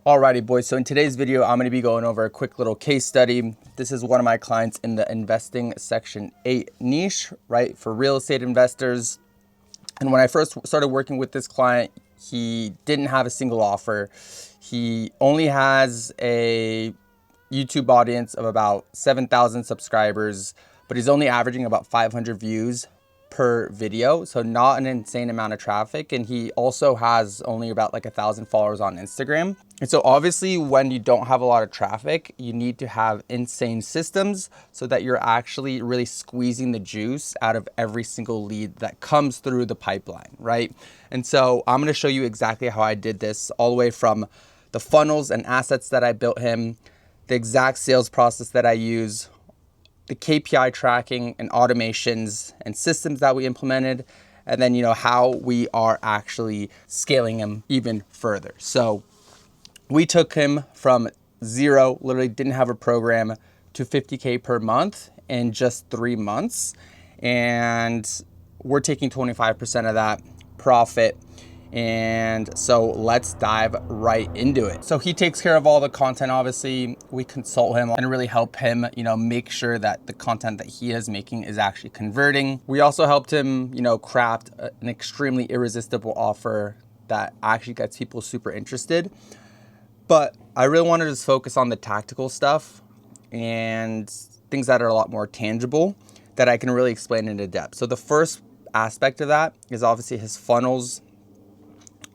Alrighty boys, so in today's video, I'm going to be going over a quick little case study. This is one of my clients in the investing section 8 niche, right, for real estate investors. And when I first started working with this client, he didn't have a single offer. He only has a YouTube audience of about 7,000 subscribers, but he's only averaging about 500 views per video, so not an insane amount of traffic. And he also has only about like 1,000 followers on Instagram. And so obviously when you don't have a lot of traffic, you need to have insane systems so that you're actually really squeezing the juice out of every single lead that comes through the pipeline, right? And so I'm going to show you exactly how I did this, all the way from the funnels and assets that I built him, the exact sales process that I use, the KPI tracking and automations and systems that we implemented, and then, how we are actually scaling him even further. So we took him from zero, literally didn't have a program, to 50K per month in just 3 months. And we're taking 25% of that profit. And so let's dive right into it. So he takes care of all the content. Obviously, we consult him and really help him, make sure that the content that he is making is actually converting. We also helped him, craft an extremely irresistible offer that actually gets people super interested. But I really wanted to just focus on the tactical stuff and things that are a lot more tangible that I can really explain into depth. So the first aspect of that is obviously his funnels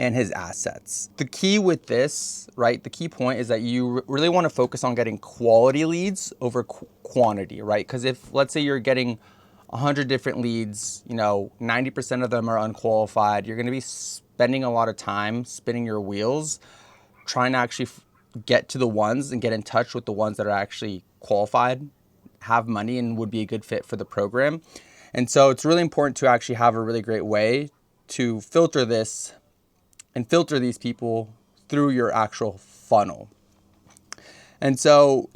and his assets. The key with this, right, the key point is that you really want to focus on getting quality leads over quantity, right? Because if, let's say you're getting 100 different leads, 90% of them are unqualified, you're going to be spending a lot of time spinning your wheels trying to actually get to the ones and get in touch with the ones that are actually qualified, have money, and would be a good fit for the program. And so it's really important to actually have a really great way to filter this and filter these people through your actual funnel. And so,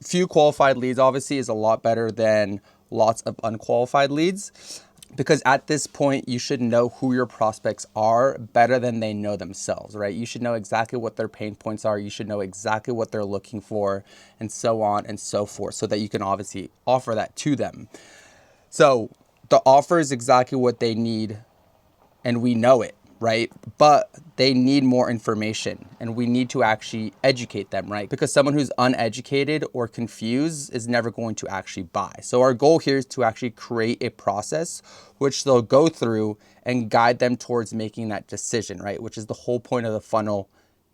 few qualified leads obviously is a lot better than lots of unqualified leads, because at this point you should know who your prospects are better than they know themselves, right? You should know exactly what their pain points are. You should know exactly what they're looking for, and so on and so forth, so that you can obviously offer that to them. So the offer is exactly what they need, and we know it, right? But they need more information, and we need to actually educate them, right? Because someone who's uneducated or confused is never going to actually buy. So our goal here is to actually create a process which they'll go through and guide them towards making that decision, right? Which is the whole point of the funnel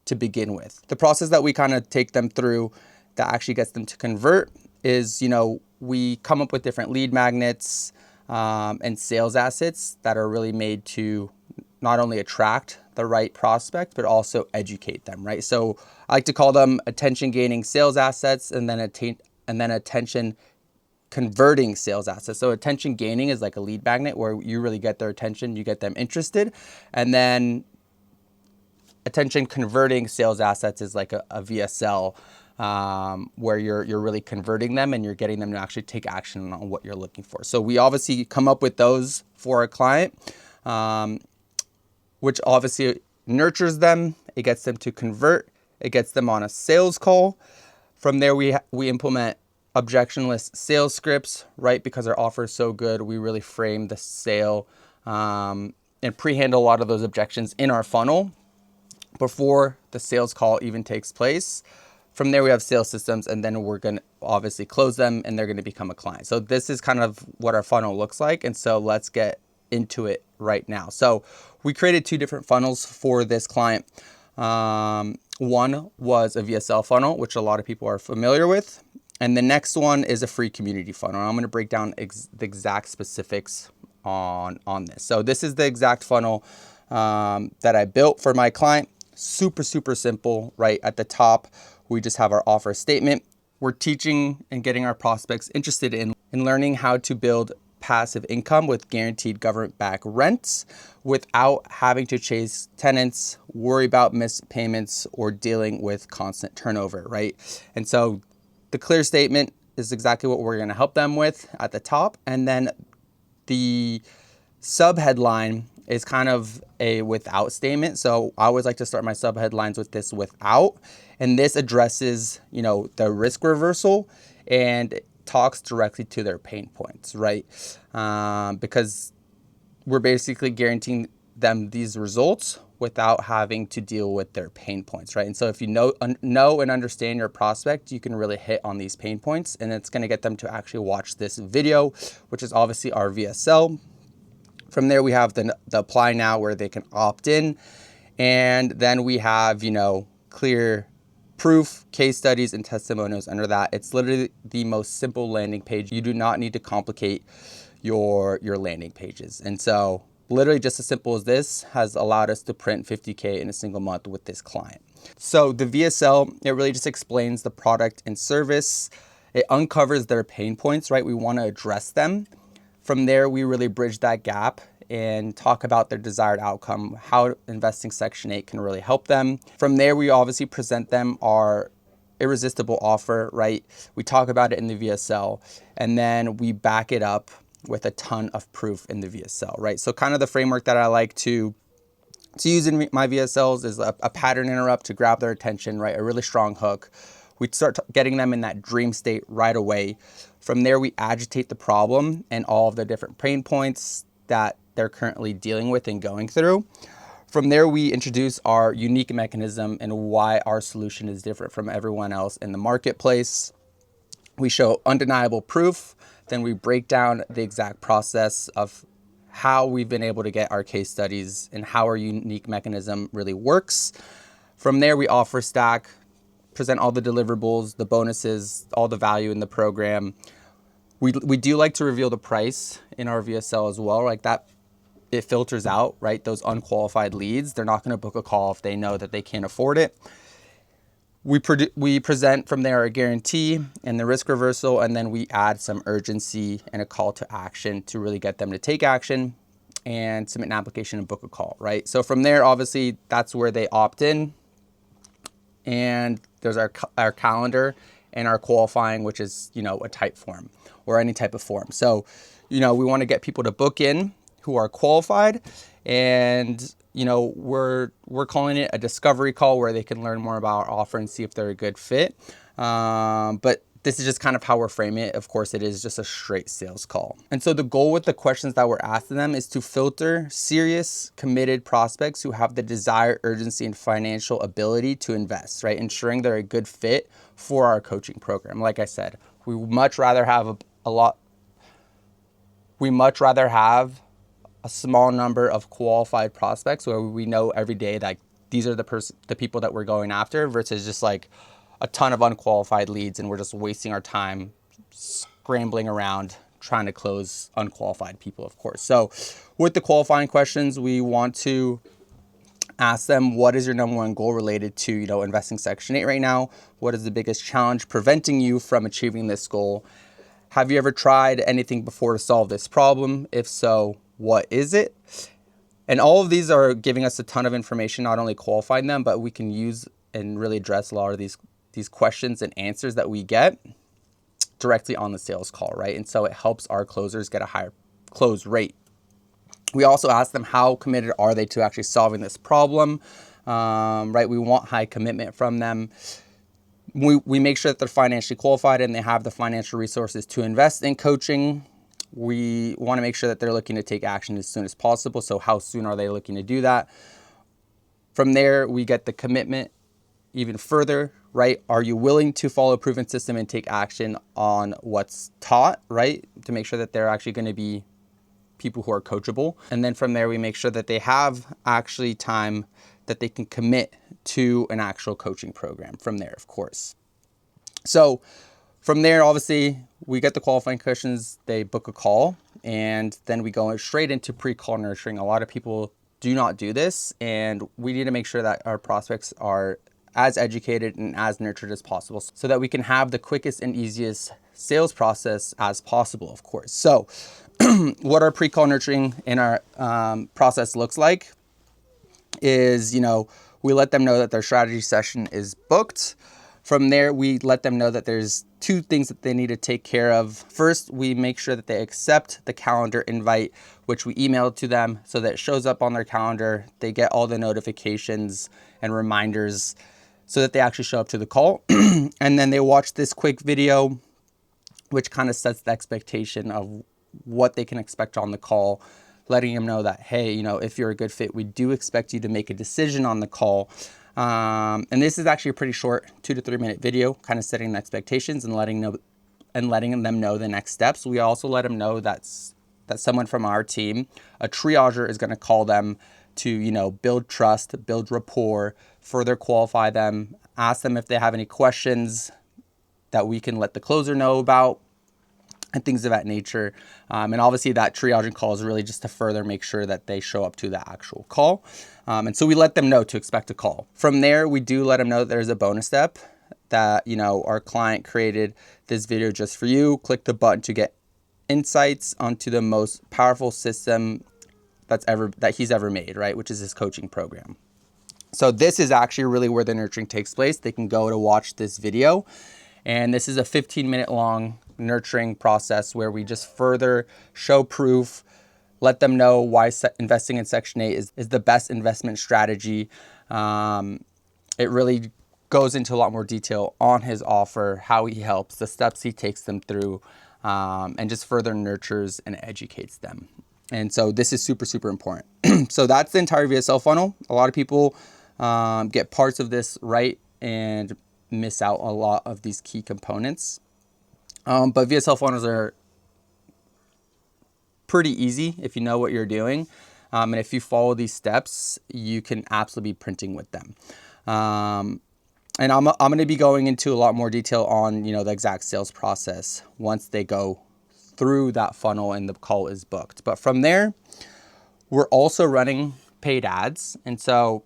to begin with. The process that we kind of take them through that actually gets them to convert is, we come up with different lead magnets and sales assets that are really made to not only attract the right prospect, but also educate them, right? So I like to call them attention gaining sales assets, and then attention converting sales assets. So attention gaining is like a lead magnet where you really get their attention, you get them interested. And then attention converting sales assets is like a VSL, where you're really converting them and you're getting them to actually take action on what you're looking for. So we obviously come up with those for a client, which obviously nurtures them. It gets them to convert. It gets them on a sales call. From there, we implement objectionless sales scripts, right? Because our offer is so good, we really frame the sale and pre-handle a lot of those objections in our funnel before the sales call even takes place. From there, we have sales systems, and then we're going to obviously close them, and they're going to become a client. So this is kind of what our funnel looks like. And so let's get into it right now. So we created 2 different funnels for this client. One was a VSL funnel, which a lot of people are familiar with. And the next one is a free community funnel. I'm going to break down the exact specifics on this. So this is the exact funnel that I built for my client. Super, super simple. Right at the top, we just have our offer statement. We're teaching and getting our prospects interested in learning how to build passive income with guaranteed government-backed rents without having to chase tenants, worry about missed payments, or dealing with constant turnover, right? And so the clear statement is exactly what we're going to help them with at the top. And then the sub headline is kind of a without statement. So I always like to start my subheadlines with this without, and this addresses, the risk reversal and talks directly to their pain points, right? Because we're basically guaranteeing them these results without having to deal with their pain points, right? And so if you know and understand your prospect, you can really hit on these pain points, and it's going to get them to actually watch this video, which is obviously our VSL. From there, we have the apply now where they can opt in. And then we have, clear proof, case studies, and testimonials under that. It's literally the most simple landing page. You do not need to complicate your landing pages. And so literally just as simple as this has allowed us to print 50K in a single month with this client. So the VSL, it really just explains the product and service. It uncovers their pain points, right? We want to address them. From there, we really bridge that gap and talk about their desired outcome, how investing Section 8 can really help them. From there, we obviously present them our irresistible offer, right? We talk about it in the VSL, and then we back it up with a ton of proof in the VSL, right? So kind of the framework that I like to use in my VSLs is a pattern interrupt to grab their attention, right? A really strong hook. We start getting them in that dream state right away. From there, we agitate the problem and all of the different pain points that they're currently dealing with and going through. From there, we introduce our unique mechanism and why our solution is different from everyone else in the marketplace. We show undeniable proof. Then we break down the exact process of how we've been able to get our case studies and how our unique mechanism really works. From there, we offer stack, present all the deliverables, the bonuses, all the value in the program. We do like to reveal the price in our VSL as well, like that. It filters out, right, those unqualified leads. They're not going to book a call if they know that they can't afford it. We present from there a guarantee and the risk reversal, and then we add some urgency and a call to action to really get them to take action and submit an application and book a call, right? So from there, obviously, that's where they opt in. And there's our calendar and our qualifying, which is, a type form or any type of form. So, we want to get people to book in who are qualified, and we're calling it a discovery call where they can learn more about our offer and see if they're a good fit. But this is just kind of how we're framing it. Of course, it is just a straight sales call. And so the goal with the questions that we're asking them is to filter serious, committed prospects who have the desire, urgency, and financial ability to invest, right? Ensuring they're a good fit for our coaching program. Like I said, we would much rather have a small number of qualified prospects where we know every day that these are the people that we're going after, versus just like a ton of unqualified leads and we're just wasting our time scrambling around trying to close unqualified people, of course. So with the qualifying questions, we want to ask them, what is your number one goal related to, investing Section 8 right now? What is the biggest challenge preventing you from achieving this goal? Have you ever tried anything before to solve this problem? If so, what is it? And all of these are giving us a ton of information, not only qualifying them, but we can use and really address a lot of these questions and answers that we get directly on the sales call, right? And so it helps our closers get a higher close rate. We also ask them, how committed are they to actually solving this problem, right? We want high commitment from them. We make sure that they're financially qualified and they have the financial resources to invest in coaching. We want to make sure that they're looking to take action as soon as possible. So how soon are they looking to do that? From there, we get the commitment even further, right? Are you willing to follow a proven system and take action on what's taught, right? To make sure that they're actually going to be people who are coachable. And then from there, we make sure that they have actually time that they can commit to an actual coaching program from there, of course. So from there, obviously, we get the qualifying questions, they book a call, and then we go straight into pre-call nurturing. A lot of people do not do this, and we need to make sure that our prospects are as educated and as nurtured as possible so that we can have the quickest and easiest sales process as possible, of course. So what our pre-call nurturing in our process looks like is, we let them know that their strategy session is booked. From there, we let them know that there's 2 things that they need to take care of. First, we make sure that they accept the calendar invite, which we email to them so that it shows up on their calendar. They get all the notifications and reminders so that they actually show up to the call. And then they watch this quick video, which kind of sets the expectation of what they can expect on the call, letting them know that, hey, if you're a good fit, we do expect you to make a decision on the call. And this is actually a pretty short 2 to 3 minute video, kind of setting the expectations and letting them know the next steps. We also let them know that someone from our team, a triager, is going to call them to, build trust, build rapport, further qualify them, ask them if they have any questions that we can let the closer know about, and things of that nature. And obviously that triaging call is really just to further make sure that they show up to the actual call. And so we let them know to expect a call. From there, we do let them know that there's a bonus step that, our client created this video just for you. Click the button to get insights onto the most powerful system that he's ever made, right? Which is his coaching program. So this is actually really where the nurturing takes place. They can go to watch this video. And this is a 15-minute long nurturing process where we just further show proof, let them know why investing in Section 8 is the best investment strategy. It really goes into a lot more detail on his offer, how he helps, the steps he takes them through, and just further nurtures and educates them. And so this is super, super important. So that's the entire VSL funnel. A lot of people get parts of this right and miss out a lot of these key components. But VSL funnels are pretty easy if you know what you're doing. And if you follow these steps, you can absolutely be printing with them. And I'm going to be going into a lot more detail on, the exact sales process once they go through that funnel and the call is booked. But from there, we're also running paid ads. And so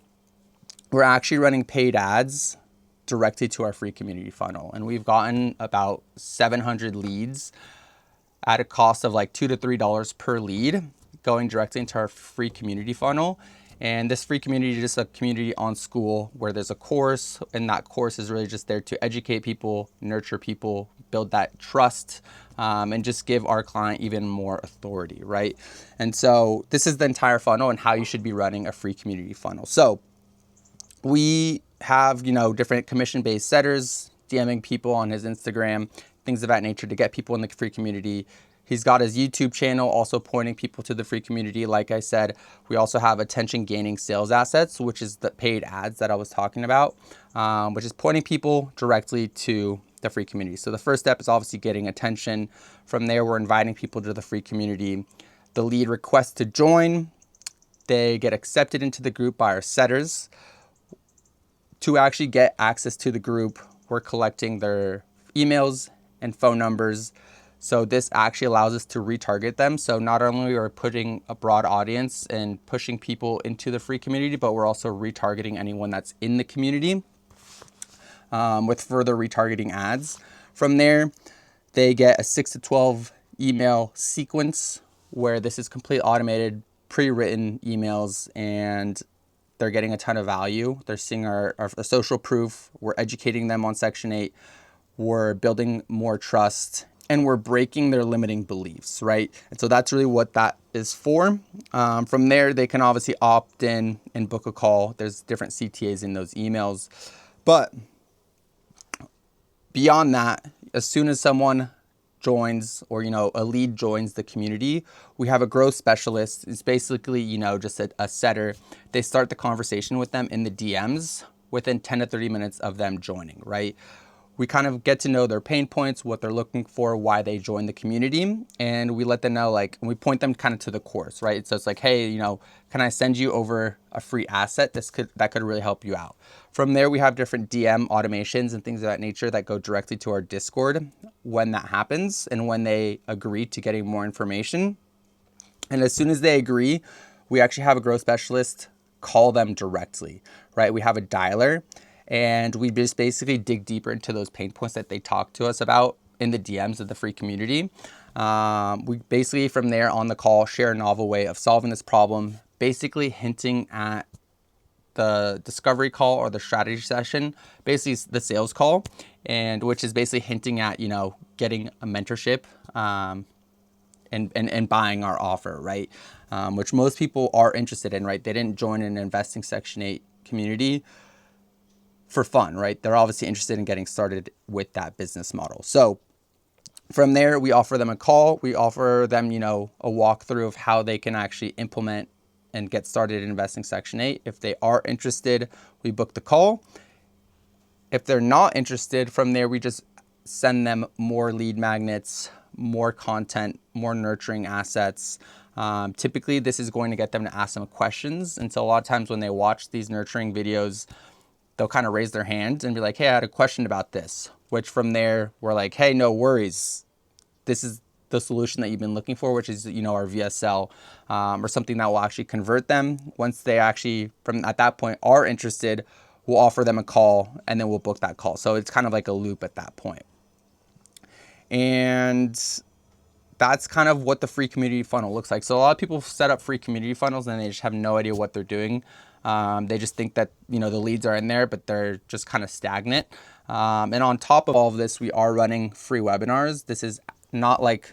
we're actually running paid ads directly to our free community funnel. And we've gotten about 700 leads at a cost of like $2 to $3 per lead going directly into our free community funnel. And this free community is just a community on Skool where there's a course, and that course is really just there to educate people, nurture people, build that trust, and just give our client even more authority, right? And so this is the entire funnel and how you should be running a free community funnel. So we have, different commission-based setters DMing people on his Instagram, things of that nature to get people in the free community. He's got his YouTube channel also pointing people to the free community. Like I said, we also have attention gaining sales assets, which is the paid ads that I was talking about, which is pointing people directly to the free community. So the first step is obviously getting attention. From there, we're inviting people to the free community. The lead requests to join. They get accepted into the group by our setters. To actually get access to the group, we're collecting their emails and phone numbers. So this actually allows us to retarget them. So not only are we putting a broad audience and pushing people into the free community, but we're also retargeting anyone that's in the community with further retargeting ads. From there, they get a 6 to 12 email sequence where this is complete automated, pre-written emails, and they're getting a ton of value. They're seeing our social proof. We're educating them on Section 8. We're building more trust, and we're breaking their limiting beliefs, right? And so that's really what that is for. From there, they can obviously opt in and book a call. There's different CTAs in those emails. But beyond that, as soon as someone joins or, a lead joins the community, we have a growth specialist. It's basically, just a setter. They start the conversation with them in the DMs within 10 to 30 minutes of them joining, right? We kind of get to know their pain points, what they're looking for, why they joined the community, and we let them know, and we point them kind of to the course, right? So it's like, hey, can I send you over a free asset that could really help you out? From there, we have different DM automations and things of that nature that go directly to our Discord when that happens and when they agree to getting more information. And as soon as they agree, we actually have a growth specialist call them directly, right? We have a dialer. And we just basically dig deeper into those pain points that they talk to us about in the DMs of the free community. We basically, from there on the call, share a novel way of solving this problem, basically hinting at the discovery call or the strategy session, basically the sales call, and which is basically hinting at, you know, getting a mentorship and buying our offer, right? Which most people are interested in, right? They didn't join an investing Section 8 community for fun, right? They're obviously interested in getting started with that business model. So from there, we offer them a call. We offer them, you know, a walkthrough of how they can actually implement and get started in investing Section 8. If they are interested, we book the call. If they're not interested, from there, we just send them more lead magnets, more content, more nurturing assets. Typically, this is going to get them to ask some questions. And so a lot of times when they watch these nurturing videos, they'll kind of raise their hand and be like, hey, I had a question about this, which from there, we're like, hey, no worries. This is the solution that you've been looking for, which is, you know, our VSL, or something that will actually convert them. Once they actually, from at that point, are interested, we'll offer them a call and then we'll book that call. So it's kind of like a loop at that point. And that's kind of what the free community funnel looks like. So a lot of people set up free community funnels and they just have no idea what they're doing. They just think that, you know, the leads are in there, but they're just kind of stagnant. And on top of all of this, we are running free webinars. This is not like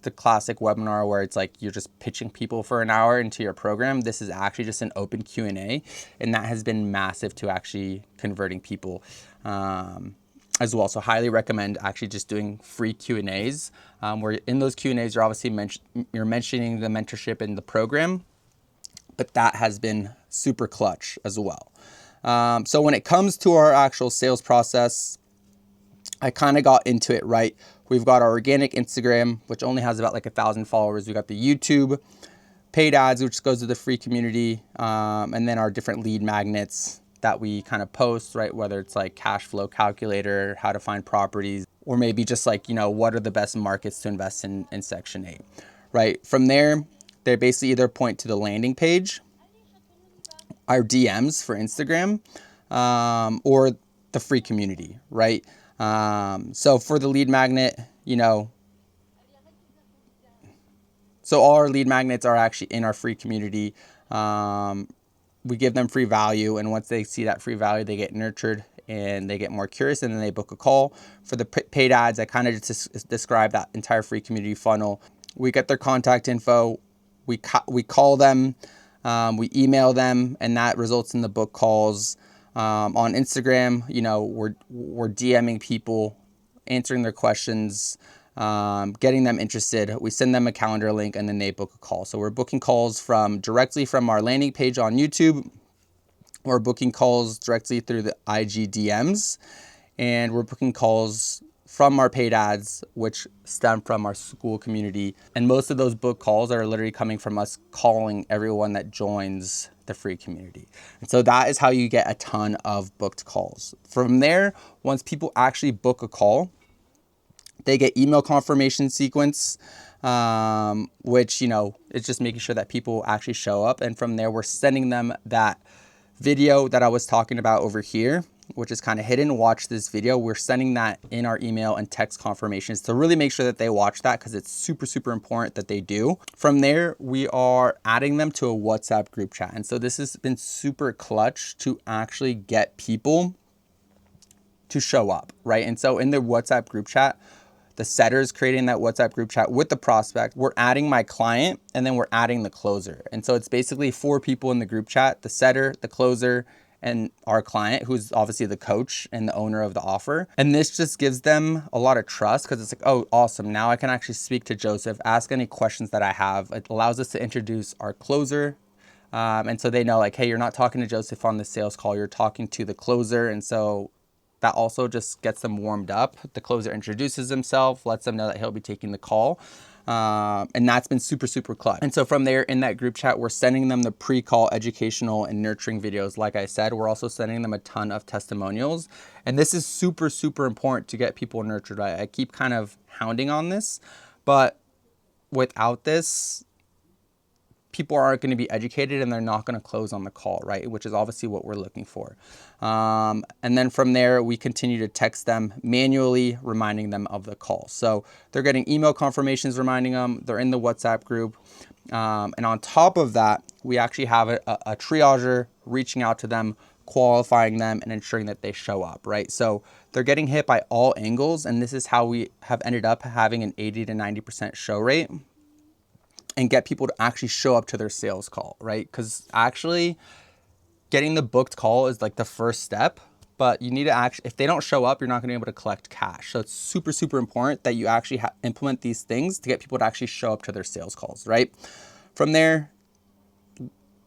the classic webinar where it's like you're just pitching people for an hour into your program. This is actually just an open Q&A, and that has been massive to actually converting people as well. So highly recommend actually just doing free Q&As, where in those Q&As you're obviously you're mentioning the mentorship in the program, but that has been super clutch as well. So when it comes to our actual sales process, I kind of got into it, right? We've got our organic Instagram, which only has about like 1,000 followers. We got the YouTube, paid ads, which goes to the free community, and then our different lead magnets that we kind of post, right? Whether it's like cash flow calculator, how to find properties, or maybe just like, you know, what are the best markets to invest in Section 8, right? From there, they basically either point to the landing page, our DMs for Instagram, or the free community, right? So for the lead magnet, you know, so all our lead magnets are actually in our free community. We give them free value, and once they see that free value, they get nurtured and they get more curious, and then they book a call. For the paid ads, I kind of just describe that entire free community funnel. We get their contact info, we call them, we email them, and that results in the book calls. On Instagram, you know, we're DMing people, answering their questions, getting them interested. We send them a calendar link and then they book a call. So we're booking calls directly from our landing page on YouTube. We're booking calls directly through the IG DMs, and we're booking calls from our paid ads, which stem from our school community. And most of those book calls are literally coming from us calling everyone that joins the free community. And so that is how you get a ton of booked calls. From there, once people actually book a call, they get email confirmation sequence, which, you know, it's just making sure that people actually show up. And from there, we're sending them that video that I was talking about over here, which is kind of hidden. Watch this video. We're sending that in our email and text confirmations to really make sure that they watch that, because it's super, super important that they do. From there, we are adding them to a WhatsApp group chat. And so this has been super clutch to actually get people to show up, right? And so in the WhatsApp group chat, the setter's creating that WhatsApp group chat with the prospect. We're adding my client, and then we're adding the closer. And so it's basically 4 people in the group chat: the setter, the closer, and our client, who's obviously the coach and the owner of the offer. And this just gives them a lot of trust, because it's like, oh, awesome. Now I can actually speak to Joseph, ask any questions that I have. It allows us to introduce our closer. And so they know, like, hey, you're not talking to Joseph on the sales call, you're talking to the closer. And so that also just gets them warmed up. The closer introduces himself, lets them know that he'll be taking the call. And that's been super, super clutch. And so from there, in that group chat, we're sending them the pre-call educational and nurturing videos. Like I said, we're also sending them a ton of testimonials. And this is super, super important to get people nurtured. I keep kind of hounding on this, but without this, people aren't going to be educated and they're not going to close on the call, right? Which is obviously what we're looking for. And then from there, we continue to text them manually, reminding them of the call. So they're getting email confirmations reminding them, they're in the WhatsApp group. And on top of that, we actually have a triager reaching out to them, qualifying them, and ensuring that they show up, right? So they're getting hit by all angles, and this is how we have ended up having an 80 to 90% show rate and get people to actually show up to their sales call, right? Because actually getting the booked call is like the first step, but you need to actually, if they don't show up, you're not going to be able to collect cash. So it's super, super important that you actually implement these things to get people to actually show up to their sales calls, right? From there,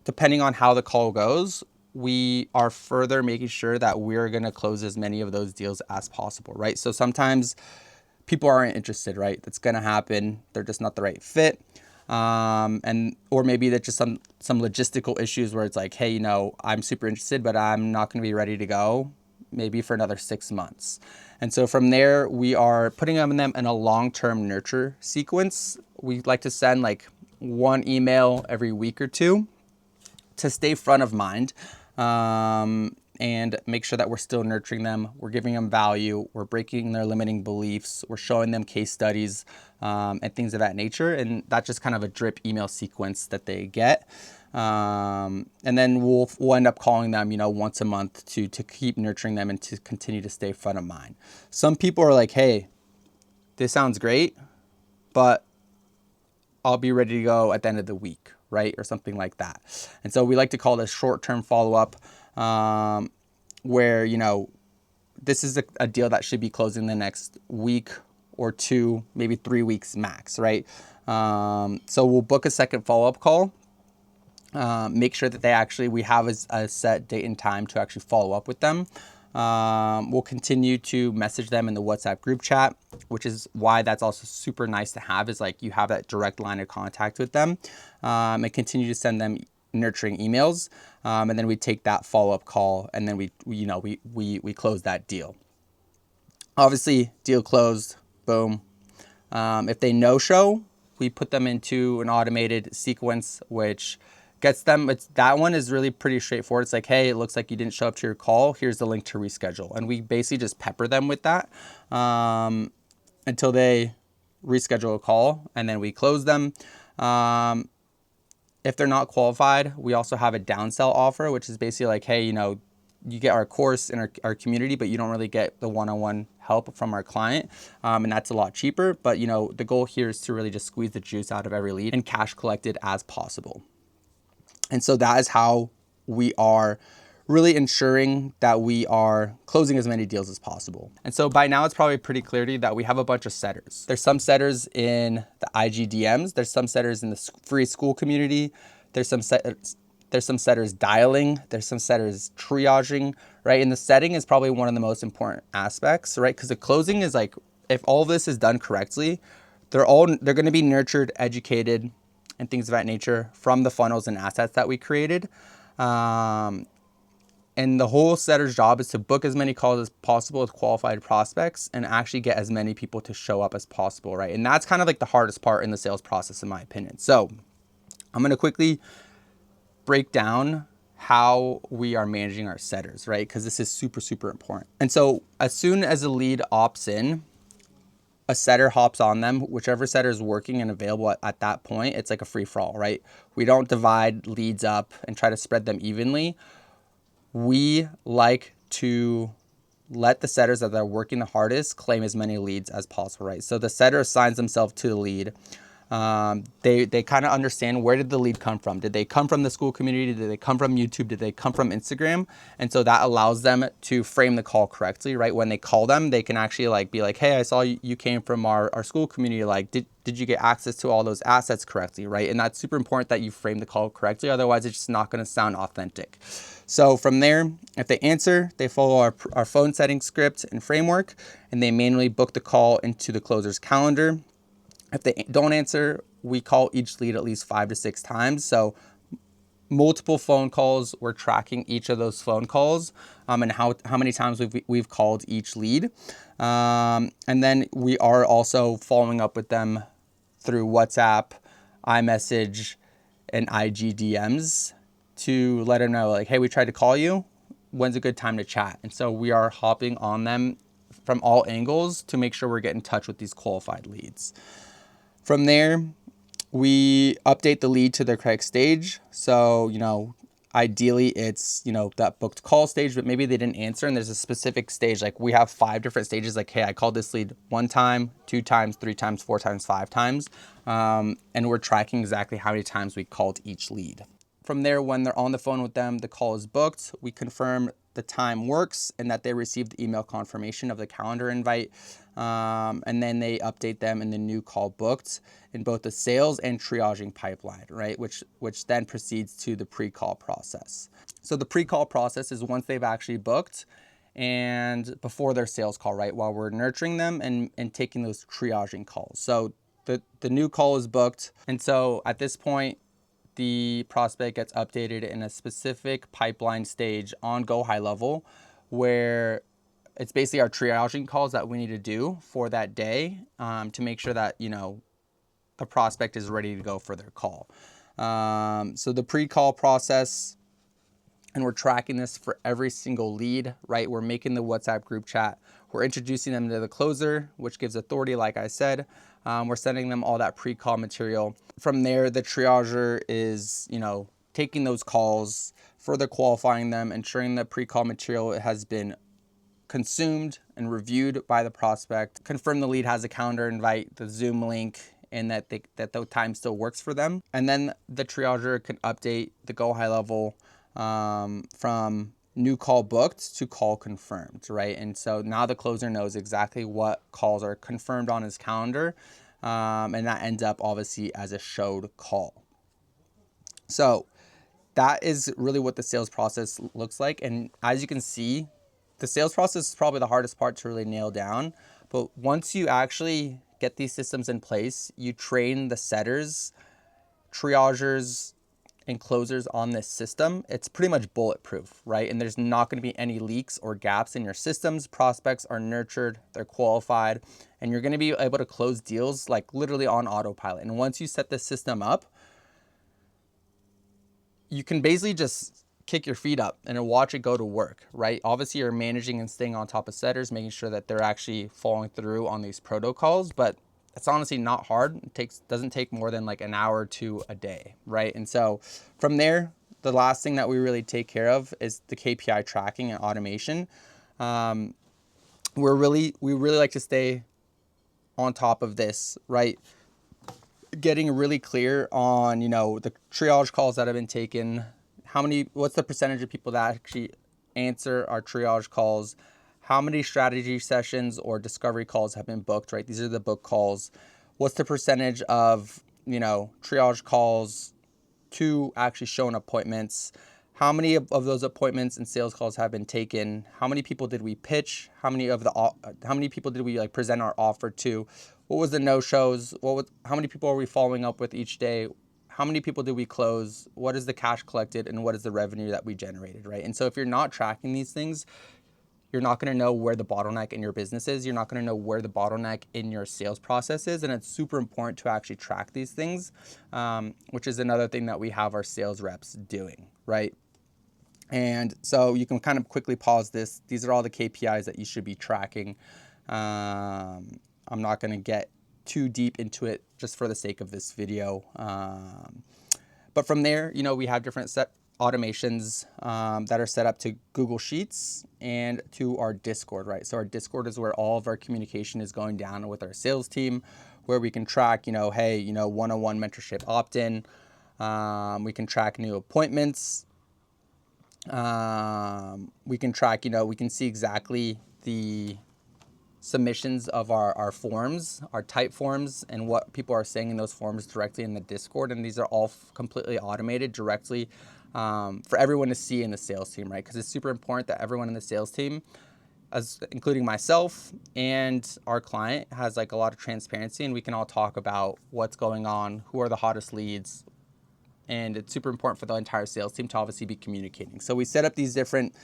depending on how the call goes, we are further making sure that we're going to close as many of those deals as possible, right? So sometimes people aren't interested, right? That's going to happen. They're just not the right fit. Or maybe that's just some logistical issues where it's like, hey, you know, I'm super interested, but I'm not going to be ready to go maybe for another 6 months. And so from there, we are putting them in a long-term nurture sequence. We like to send like one email every week or two to stay front of mind, and make sure that we're still nurturing them. We're giving them value. We're breaking their limiting beliefs. We're showing them case studies, and things of that nature. And that's just kind of a drip email sequence that they get. And then we'll end up calling them, you know, once a month to keep nurturing them and to continue to stay front of mind. Some people are like, hey, this sounds great, but I'll be ready to go at the end of the week, right? Or something like that. And so we like to call this short-term follow-up, where, you know, this is a deal that should be closing the next week or two, maybe 3 weeks max, right? So we'll book a second follow-up call, make sure that we have a set date and time to actually follow up with them. We'll continue to message them in the WhatsApp group chat, which is why that's also super nice to have, is like you have that direct line of contact with them, and continue to send them nurturing emails. And then we take that follow-up call, and then we close that deal. Obviously, deal closed, boom. If they no-show, we put them into an automated sequence, which gets them, that one is really pretty straightforward. It's like, hey, it looks like you didn't show up to your call. Here's the link to reschedule. And we basically just pepper them with that until they reschedule a call, and then we close them. If they're not qualified, we also have a downsell offer, which is basically like, hey, you know, you get our course in our community, but you don't really get the one-on-one help from our client. And that's a lot cheaper. But, you know, the goal here is to really just squeeze the juice out of every lead and cash collected as possible. And so that is how we are really ensuring that we are closing as many deals as possible. And so by now it's probably pretty clear to you that we have a bunch of setters. There's some setters in the IG DMs. There's some setters in the free school community. There's some setters dialing. There's some setters triaging, right? And the setting is probably one of the most important aspects, right? Because the closing is like, if all of this is done correctly, they're going to be nurtured, educated, and things of that nature from the funnels and assets that we created. And the whole setter's job is to book as many calls as possible with qualified prospects and actually get as many people to show up as possible, right? And that's kind of like the hardest part in the sales process, in my opinion. So I'm going to quickly break down how we are managing our setters, right? Because this is super, super important. And so as soon as a lead opts in, a setter hops on them, whichever setter is working and available at that point. It's like a free for all, right? We don't divide leads up and try to spread them evenly. We like to let the setters that are working the hardest claim as many leads as possible, right? So the setter assigns themselves to the lead. They kind of understand, where did the lead come from? Did they come from the school community? Did they come from YouTube? Did they come from Instagram? And so that allows them to frame the call correctly, right? When they call them, they can actually like be like, hey, I saw you came from our school community. Like, did you get access to all those assets correctly, right? And that's super important that you frame the call correctly. Otherwise, it's just not going to sound authentic. So from there, if they answer, they follow our phone setting script and framework, and they manually book the call into the closer's calendar. If they don't answer, we call each lead at least 5 to 6 times. So multiple phone calls, we're tracking each of those phone calls, and how many times we've called each lead. And then we are also following up with them through WhatsApp, iMessage, and IG DMs to let them know, like, hey, we tried to call you. When's a good time to chat? And so we are hopping on them from all angles to make sure we're getting in touch with these qualified leads. From there, we update the lead to their correct stage. So, ideally it's, that booked call stage, but maybe they didn't answer and there's a specific stage. Like we have 5 different stages. Like, hey, I called this lead 1 time, 2 times, 3 times, 4 times, 5 times. And we're tracking exactly how many times we called each lead. From there, when they're on the phone with them, the call is booked. We confirm the time works and that they received the email confirmation of the calendar invite. And then they update them in the new call booked in both the sales and triaging pipeline, right? Which then proceeds to the pre-call process. So the pre-call process is once they've actually booked and before their sales call, right? While we're nurturing them and taking those triaging calls. So the new call is booked. And so at this point, the prospect gets updated in a specific pipeline stage on Go High Level, where it's basically our triaging calls that we need to do for that day to make sure that, the prospect is ready to go for their call. So the pre-call process, and we're tracking this for every single lead, right? We're making the WhatsApp group chat. We're introducing them to the closer, which gives authority, like I said. We're sending them all that pre-call material. From there, the triager is, taking those calls, further qualifying them, ensuring the pre-call material has been consumed and reviewed by the prospect, confirm the lead has a calendar invite, the Zoom link, and that the time still works for them. And then the triager can update the Go High Level from new call booked to call confirmed, right? And so now the closer knows exactly what calls are confirmed on his calendar, and that ends up obviously as a showed call. So that is really what the sales process looks like. And as you can see, the sales process is probably the hardest part to really nail down. But once you actually get these systems in place, you train the setters, triagers, and closers on this system, it's pretty much bulletproof, right? And there's not going to be any leaks or gaps in your systems. Prospects are nurtured, they're qualified, and you're going to be able to close deals like literally on autopilot. And once you set the system up, you can basically just kick your feet up and watch it go to work, right? Obviously, you're managing and staying on top of setters, making sure that they're actually following through on these protocols, but it's honestly not hard. It doesn't take more than like an hour to a day, right? And so from there, the last thing that we really take care of is the KPI tracking and automation. We really like to stay on top of this, right? Getting really clear on, the triage calls that have been taken, what's the percentage of people that actually answer our triage calls, how many strategy sessions or discovery calls have been booked, right? These are the book calls. What's the percentage of, triage calls to actually shown appointments? How many of those appointments and sales calls have been taken? How many people did we pitch? How many people did we present our offer to? What was the no-shows? How many people are we following up with each day? How many people did we close? What is the cash collected and what is the revenue that we generated, right? And so if you're not tracking these things, you're not going to know where the bottleneck in your business is. You're not going to know where the bottleneck in your sales process is. And it's super important to actually track these things, which is another thing that we have our sales reps doing, right? And so you can kind of quickly pause this. These are all the KPIs that you should be tracking. I'm not going to get too deep into it just for the sake of this video. But from there, we have different set automations that are set up to Google Sheets and to our Discord, right? So our Discord is where all of our communication is going down with our sales team, where we can track, hey, one-on-one mentorship opt-in. We can track new appointments. We can track, we can see exactly the submissions of our forms, our type forms, and what people are saying in those forms directly in the Discord. And these are all completely automated directly for everyone to see in the sales team, right? Because it's super important that everyone in the sales team, including myself and our client, has like a lot of transparency, and we can all talk about what's going on, who are the hottest leads. And it's super important for the entire sales team to obviously be communicating. So we set up these different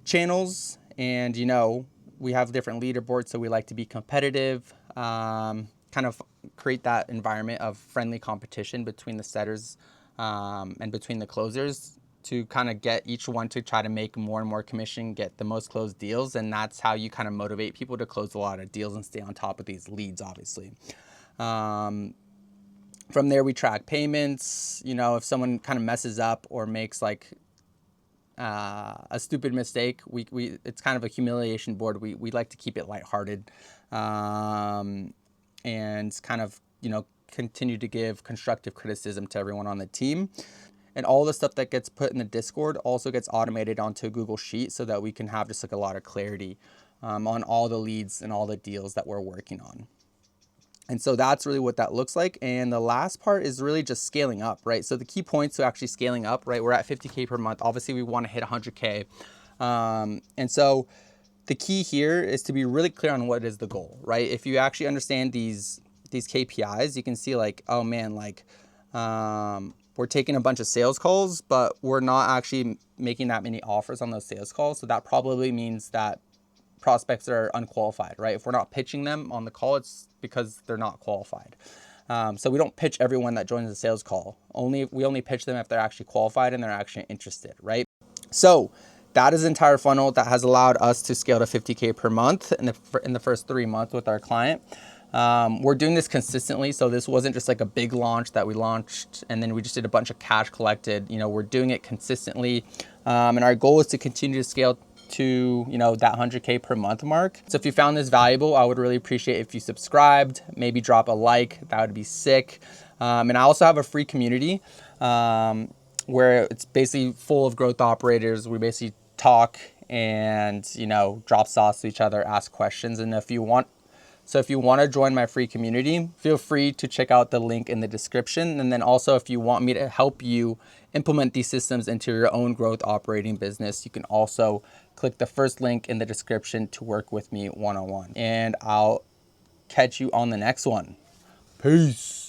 channels, and we have different leaderboards, so we like to be competitive, kind kind of create that environment of friendly competition between the setters and between the closers to kind of get each one to try to make more and more commission, get the most closed deals. And that's how you kind of motivate people to close a lot of deals and stay on top of these leads, obviously. From there, we track payments. You know, if someone kind of messes up or makes like a stupid mistake, it's kind of a humiliation board. We like to keep it lighthearted and kind of, you know, continue to give constructive criticism to everyone on the team. And all the stuff that gets put in the Discord also gets automated onto a Google Sheet so that we can have just like a lot of clarity on all the leads and all the deals that we're working on. And so that's really what that looks like. And the last part is really just scaling up, right? So the key points to actually scaling up, right? We're at 50K per month. Obviously, we want to hit 100K. And so the key here is to be really clear on what is the goal, right? If you actually understand these KPIs, you can see like, oh man, like we're taking a bunch of sales calls, but we're not actually making that many offers on those sales calls. So that probably means that prospects are unqualified, right? If we're not pitching them on the call, it's because they're not qualified. So we don't pitch everyone that joins the sales call. We only pitch them if they're actually qualified and they're actually interested, right? So that is the entire funnel that has allowed us to scale to 50K per month in the first 3 months with our client. We're doing this consistently, so this wasn't just like a big launch that we launched and then we just did a bunch of cash collected. You know, we're doing it consistently, and our goal is to continue to scale to, you know, that 100K per month mark. So if you found this valuable, I would really appreciate if you subscribed, maybe drop a like. That would be sick. And I also have a free community where it's basically full of growth operators. We basically talk and, you know, drop sauce to each other, ask questions. And if you want to join my free community, feel free to check out the link in the description. And then also, if you want me to help you implement these systems into your own growth operating business, you can also click the first link in the description to work with me one-on-one. And I'll catch you on the next one. Peace.